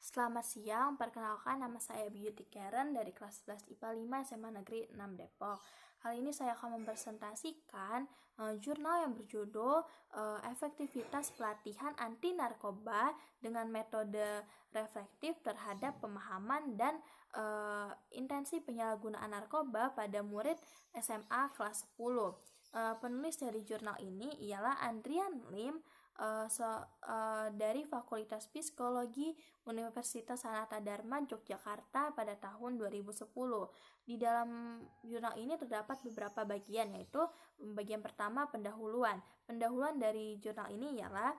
Selamat siang, perkenalkan nama saya Beauty Karen dari kelas 11 IPA 5 SMA Negeri 6 Depok. Kali ini saya akan mempresentasikan jurnal yang berjudul Efektivitas Pelatihan Anti Narkoba dengan Metode Reflektif Terhadap Pemahaman dan Intensi Penyalahgunaan Narkoba pada Murid SMA kelas 10. Penulis dari jurnal ini ialah Andrian Lim dari Fakultas Psikologi Universitas Sanata Dharma Yogyakarta pada tahun 2010. Di dalam jurnal ini terdapat beberapa bagian, yaitu bagian pertama pendahuluan. Pendahuluan dari jurnal ini ialah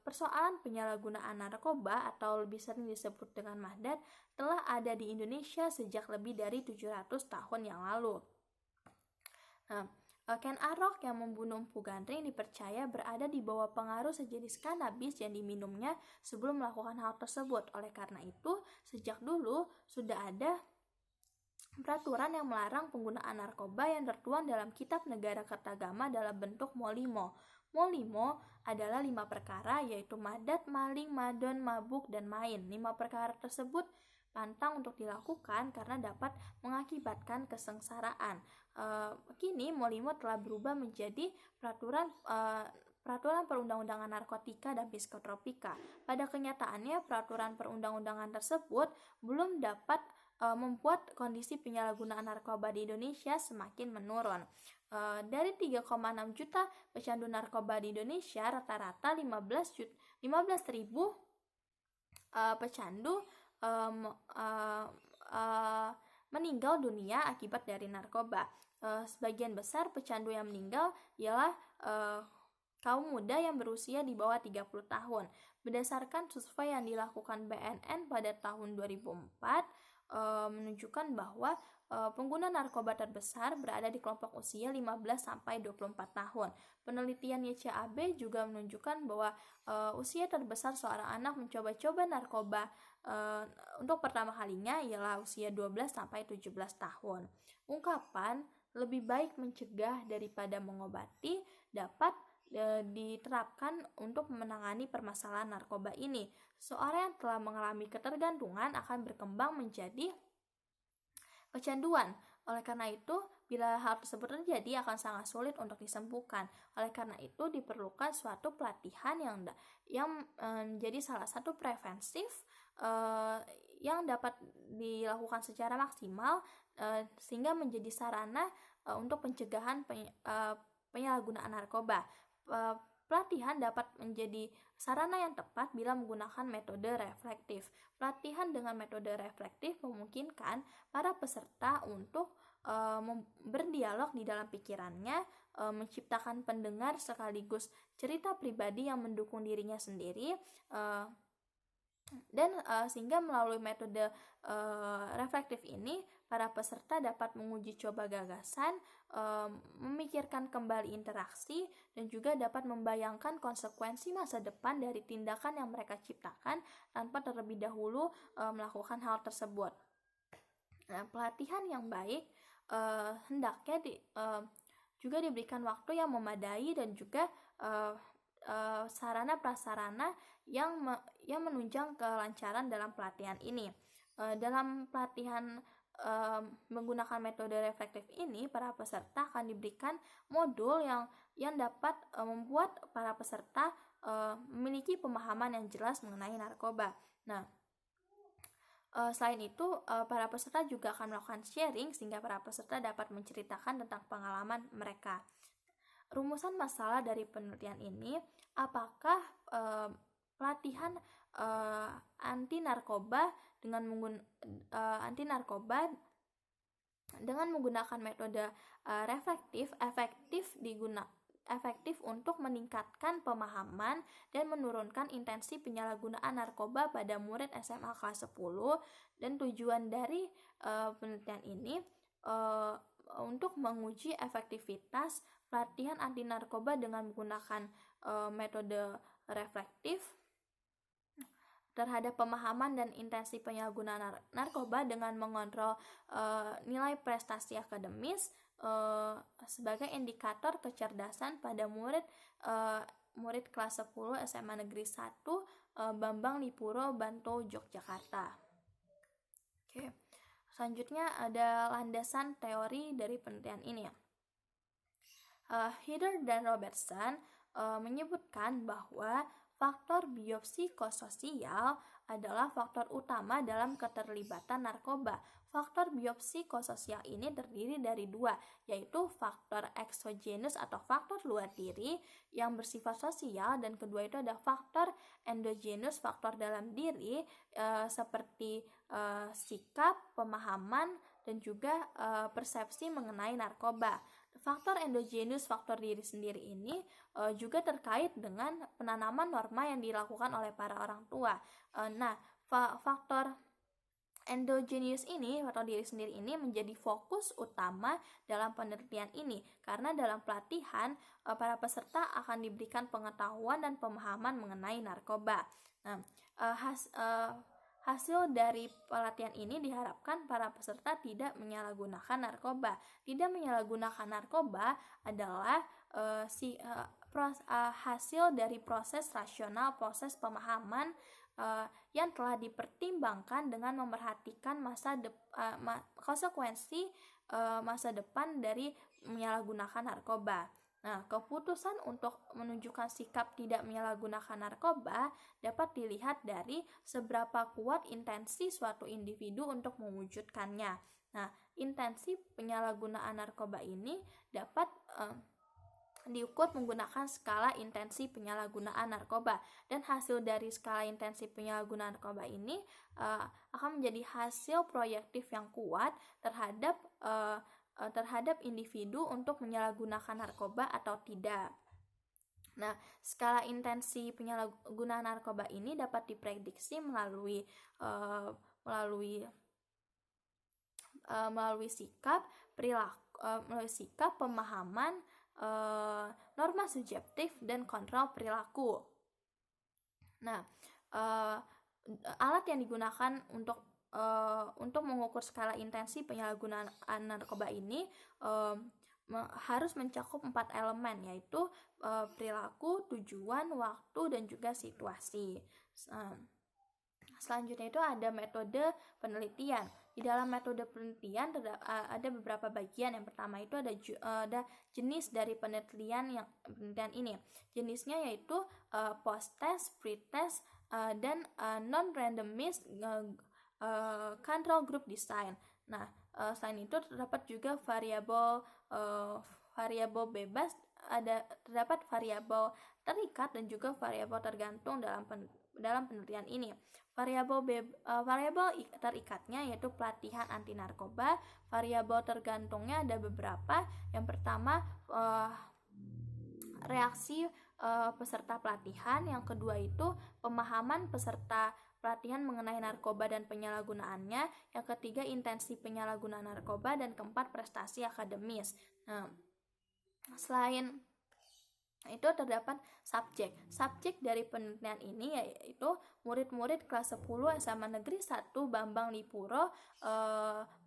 persoalan penyalahgunaan narkoba atau lebih sering disebut dengan Mahdat telah ada di Indonesia sejak lebih dari 700 tahun yang lalu. Ken Arok yang membunuh Empu Gandring dipercaya berada di bawah pengaruh sejenis kanabis yang diminumnya sebelum melakukan hal tersebut. Oleh karena itu, sejak dulu sudah ada peraturan yang melarang penggunaan narkoba yang tertuang dalam Kitab Negara Kertagama dalam bentuk molimo. Molimo adalah 5 perkara, yaitu madat, maling, madon, mabuk, dan main. 5 perkara tersebut pantang untuk dilakukan karena dapat mengakibatkan kesengsaraan. Kini molimo telah berubah menjadi peraturan perundang-undangan narkotika dan psikotropika. Pada kenyataannya, peraturan perundang-undangan tersebut belum dapat membuat kondisi penyalahgunaan narkoba di Indonesia semakin menurun. Dari 3,6 juta pecandu narkoba di Indonesia, rata-rata 15.000 pecandu meninggal dunia akibat dari narkoba. Sebagian besar pecandu yang meninggal ialah kaum muda yang berusia di bawah 30 tahun. Berdasarkan survei yang dilakukan BNN pada tahun 2004, menunjukkan bahwa pengguna narkoba terbesar berada di kelompok usia 15-24 tahun. Penelitian YCAB juga menunjukkan bahwa usia terbesar seorang anak mencoba-coba narkoba untuk pertama kalinya ialah usia 12-17 tahun. Ungkapan lebih baik mencegah daripada mengobati dapat diterapkan untuk menangani permasalahan narkoba ini. Seorang yang telah mengalami ketergantungan akan berkembang menjadi kecanduan. Oleh karena itu, bila hal tersebut terjadi akan sangat sulit untuk disembuhkan. Oleh karena itu, diperlukan suatu pelatihan yang menjadi salah satu preventif yang dapat dilakukan secara maksimal sehingga menjadi sarana untuk pencegahan penyalahgunaan narkoba. Pelatihan dapat menjadi sarana yang tepat bila menggunakan metode reflektif. Pelatihan dengan metode reflektif memungkinkan para peserta untuk berdialog di dalam pikirannya, menciptakan pendengar sekaligus cerita pribadi yang mendukung dirinya sendiri, dan sehingga melalui metode reflektif ini para peserta dapat menguji coba gagasan, memikirkan kembali interaksi, dan juga dapat membayangkan konsekuensi masa depan dari tindakan yang mereka ciptakan tanpa terlebih dahulu melakukan hal tersebut. Nah, pelatihan yang baik hendaknya juga diberikan waktu yang memadai dan juga sarana prasarana yang menunjang kelancaran dalam pelatihan ini. Dalam pelatihan menggunakan metode reflektif ini, para peserta akan diberikan modul yang dapat membuat para peserta memiliki pemahaman yang jelas mengenai narkoba. Nah, selain itu, para peserta juga akan melakukan sharing sehingga para peserta dapat menceritakan tentang pengalaman mereka. Rumusan masalah dari penelitian ini, apakah pelatihan anti narkoba dengan menggunakan metode reflektif efektif untuk meningkatkan pemahaman dan menurunkan intensi penyalahgunaan narkoba pada murid SMA kelas 10, dan tujuan dari penelitian ini untuk menguji efektivitas pelatihan anti narkoba dengan menggunakan metode reflektif terhadap pemahaman dan intensi penyalahgunaan narkoba dengan mengontrol nilai prestasi akademis sebagai indikator kecerdasan pada murid kelas 10 SMA Negeri 1 Bambang Lipuro, Bantul, Yogyakarta. Oke. Selanjutnya ada landasan teori dari penelitian ini. Heather dan Robertson menyebutkan bahwa faktor biopsikososial adalah faktor utama dalam keterlibatan narkoba. Faktor biopsikososial ini terdiri dari dua, yaitu faktor eksogenus atau faktor luar diri yang bersifat sosial, dan kedua itu ada faktor endogenus, faktor dalam diri seperti sikap, pemahaman, dan juga persepsi mengenai narkoba. Faktor endogenus, faktor diri sendiri ini juga terkait dengan penanaman norma yang dilakukan oleh para orang tua. Faktor endogenous ini atau diri sendiri ini menjadi fokus utama dalam penelitian ini, karena dalam pelatihan para peserta akan diberikan pengetahuan dan pemahaman mengenai narkoba. Hasil dari pelatihan ini diharapkan para peserta tidak menyalahgunakan narkoba. Tidak menyalahgunakan narkoba adalah hasil dari proses rasional, proses pemahaman yang telah dipertimbangkan dengan memperhatikan konsekuensi masa depan dari menyalahgunakan narkoba. Keputusan untuk menunjukkan sikap tidak menyalahgunakan narkoba dapat dilihat dari seberapa kuat intensi suatu individu untuk mewujudkannya. Intensi penyalahgunaan narkoba ini dapat diukur menggunakan skala intensi penyalahgunaan narkoba, dan hasil dari skala intensi penyalahgunaan narkoba ini akan menjadi hasil proyektif yang kuat terhadap individu untuk menyalahgunakan narkoba atau tidak. Skala intensi penyalahgunaan narkoba ini dapat diprediksi melalui sikap, pemahaman, norma subjektif, dan kontrol perilaku. Alat yang digunakan untuk mengukur skala intensi penyalahgunaan narkoba ini harus mencakup 4 elemen, yaitu perilaku, tujuan, waktu, dan juga situasi. Selanjutnya itu ada metode penelitian. Di dalam metode penelitian ada beberapa bagian. Yang pertama itu ada jenis dari penelitian ini. Jenisnya yaitu post-test, pre-test, dan non-randomized control group design. Selain itu terdapat juga variabel bebas, terdapat variabel terikat dan juga variabel tergantung dalam penelitian ini. Variabel terikatnya yaitu pelatihan anti narkoba. Variabel tergantungnya ada beberapa. Yang pertama reaksi peserta pelatihan. Yang kedua itu pemahaman peserta pelatihan mengenai narkoba dan penyalahgunaannya. Yang ketiga intensi penyalahgunaan narkoba, dan keempat prestasi akademis. Selain itu terdapat subjek dari penelitian ini, yaitu murid-murid kelas 10 SMA Negeri 1 Bambang Lipuro,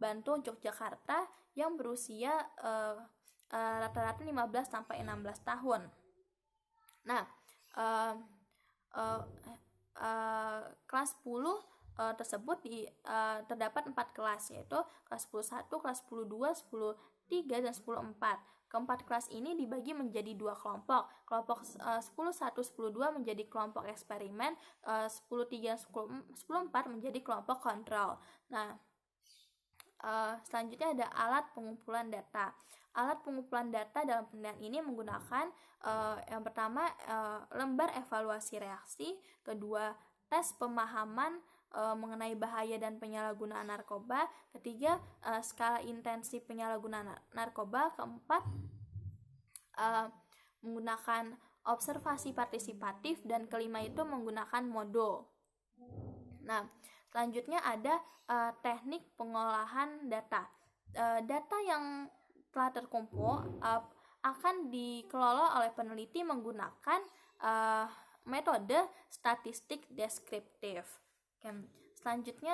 Bantul, Yogyakarta yang berusia rata-rata 15 sampai 16 tahun. Kelas 10 tersebut terdapat 4 kelas, yaitu kelas 10-1, kelas 10-2, 10-3, dan 10-4. Keempat kelas ini dibagi menjadi 2 kelompok. Kelompok 10-1, 10-2 menjadi kelompok eksperimen, 10-3, 10-4 menjadi kelompok kontrol. Selanjutnya ada alat pengumpulan data. Alat pengumpulan data dalam penelitian ini menggunakan yang pertama lembar evaluasi reaksi, kedua tes pemahaman mengenai bahaya dan penyalahgunaan narkoba, ketiga skala intensi penyalahgunaan narkoba, keempat menggunakan observasi partisipatif, dan kelima itu menggunakan modul. Selanjutnya ada teknik pengolahan data. Data yang telah terkumpul akan dikelola oleh peneliti menggunakan metode statistik deskriptif. Selanjutnya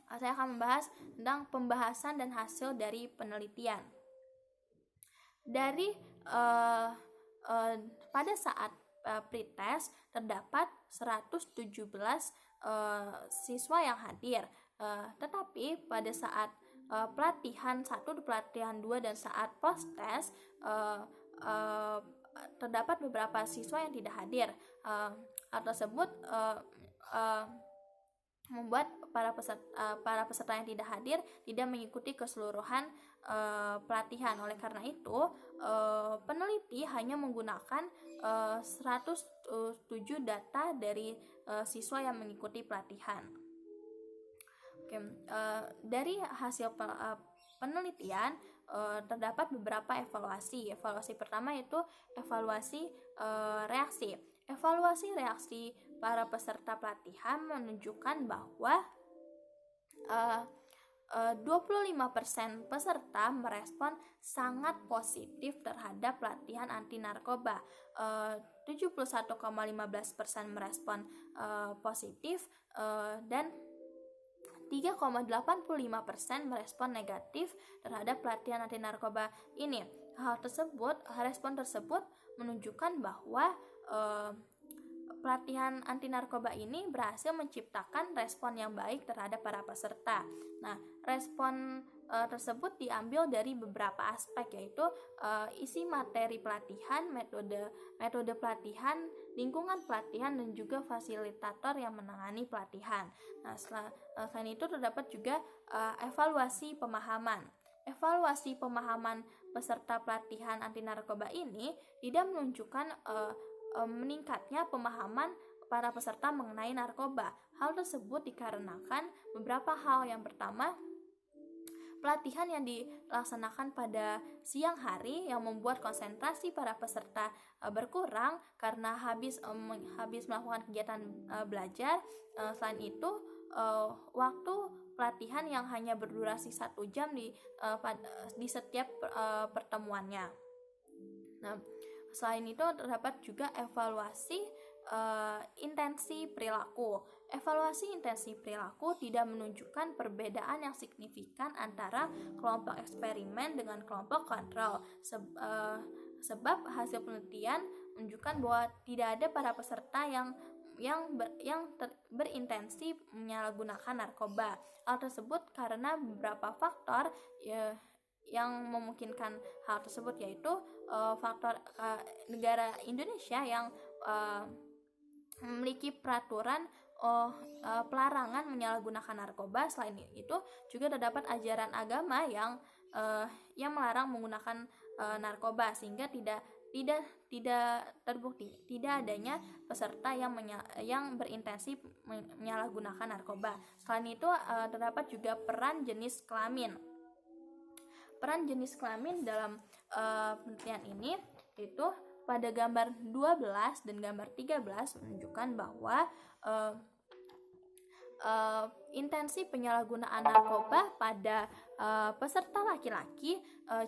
saya akan membahas tentang pembahasan dan hasil dari penelitian. Pada saat pretest terdapat 117 siswa yang hadir. Tetapi pada saat pelatihan 1, pelatihan 2, dan saat post-test terdapat beberapa siswa yang tidak hadir. Hal tersebut membuat para peserta yang tidak hadir tidak mengikuti keseluruhan pelatihan. Oleh karena itu, peneliti hanya menggunakan 107 data dari siswa yang mengikuti pelatihan. Dari hasil penelitian terdapat beberapa evaluasi. Evaluasi pertama yaitu evaluasi reaksi. Evaluasi reaksi para peserta pelatihan menunjukkan bahwa 25% peserta merespon sangat positif terhadap pelatihan anti narkoba. 71,15% merespon positif dan 3,85% merespon negatif terhadap pelatihan anti narkoba ini. Respon tersebut menunjukkan bahwa pelatihan anti narkoba ini berhasil menciptakan respon yang baik terhadap para peserta. Nah, respon tersebut diambil dari beberapa aspek, yaitu isi materi pelatihan, metode pelatihan, lingkungan pelatihan, dan juga fasilitator yang menangani pelatihan. Nah, selain itu terdapat juga evaluasi pemahaman. Evaluasi pemahaman peserta pelatihan anti narkoba ini tidak menunjukkan meningkatnya pemahaman para peserta mengenai narkoba. Hal tersebut dikarenakan beberapa hal. Yang pertama, pelatihan yang dilaksanakan pada siang hari yang membuat konsentrasi para peserta berkurang karena habis melakukan kegiatan belajar. Selain itu, waktu pelatihan yang hanya berdurasi 1 jam di setiap pertemuannya. Nah, selain itu terdapat juga evaluasi intensi perilaku. Evaluasi intensi perilaku tidak menunjukkan perbedaan yang signifikan antara kelompok eksperimen dengan kelompok kontrol. Sebab hasil penelitian menunjukkan bahwa tidak ada para peserta yang berintensi menyalahgunakan narkoba. Hal tersebut karena beberapa faktor yang memungkinkan hal tersebut, yaitu faktor negara Indonesia yang memiliki peraturan pelarangan menyalahgunakan narkoba. Selain itu juga terdapat ajaran agama yang melarang menggunakan narkoba, sehingga tidak terbukti tidak adanya peserta yang berintensi menyalahgunakan narkoba. Selain itu terdapat juga peran jenis kelamin. Peran jenis kelamin dalam penelitian ini yaitu pada gambar 12 dan gambar 13 menunjukkan bahwa intensi penyalahgunaan narkoba pada peserta laki-laki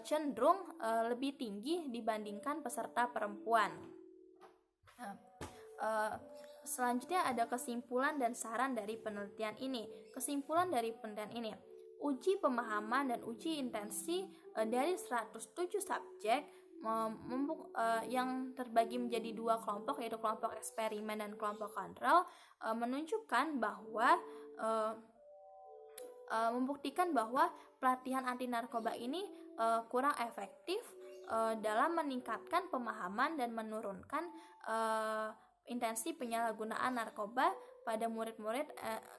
cenderung lebih tinggi dibandingkan peserta perempuan. Selanjutnya ada kesimpulan dan saran dari penelitian ini. Kesimpulan dari penelitian ini: uji pemahaman dan uji intensi dari 107 subjek yang terbagi menjadi 2 kelompok, yaitu kelompok eksperimen dan kelompok kontrol, menunjukkan bahwa membuktikan bahwa pelatihan anti narkoba ini kurang efektif dalam meningkatkan pemahaman dan menurunkan intensi penyalahgunaan narkoba pada murid-murid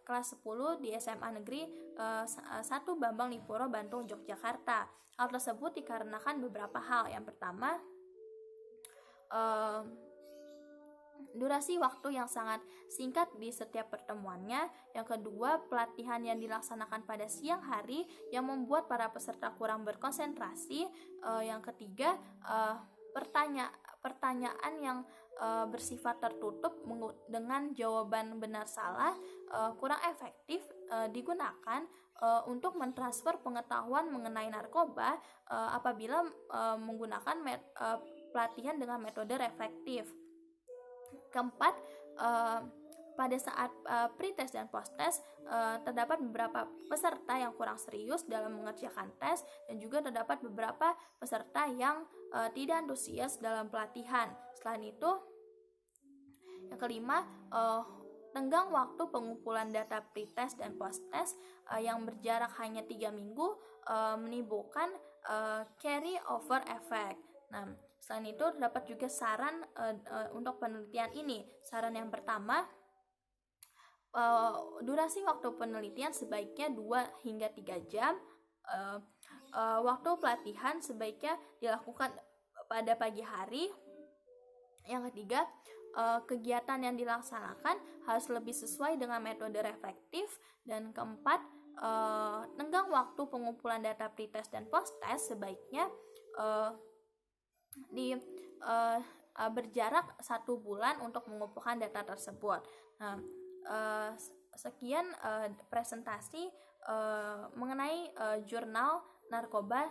kelas 10 di SMA Negeri 1 Bambang Lipuro, Bantul, Yogyakarta. Hal tersebut dikarenakan beberapa hal. Yang pertama, durasi waktu yang sangat singkat di setiap pertemuannya. Yang kedua, pelatihan yang dilaksanakan pada siang hari yang membuat para peserta kurang berkonsentrasi. Yang ketiga, pertanyaan yang bersifat tertutup dengan jawaban benar salah kurang efektif digunakan untuk mentransfer pengetahuan mengenai narkoba apabila menggunakan pelatihan dengan metode reflektif. Keempat, pada saat pretest dan posttest terdapat beberapa peserta yang kurang serius dalam mengerjakan tes, dan juga terdapat beberapa peserta yang tidak antusias dalam pelatihan. Selain itu, Yang kelima, tenggang waktu pengumpulan data pretest dan posttest yang berjarak hanya 3 minggu menimbulkan carry over effect. Nah, selain itu terdapat juga saran untuk penelitian ini. Saran yang pertama, durasi waktu penelitian sebaiknya 2 hingga 3 jam. Waktu pelatihan sebaiknya dilakukan pada pagi hari. Yang ketiga, kegiatan yang dilaksanakan harus lebih sesuai dengan metode reflektif. Dan keempat, tenggang waktu pengumpulan data pretest dan posttest sebaiknya berjarak 1 bulan untuk mengumpulkan data tersebut. Nah, sekian presentasi mengenai jurnal narkoba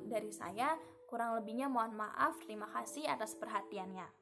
dari saya. Kurang lebihnya mohon maaf. Terima kasih atas perhatiannya.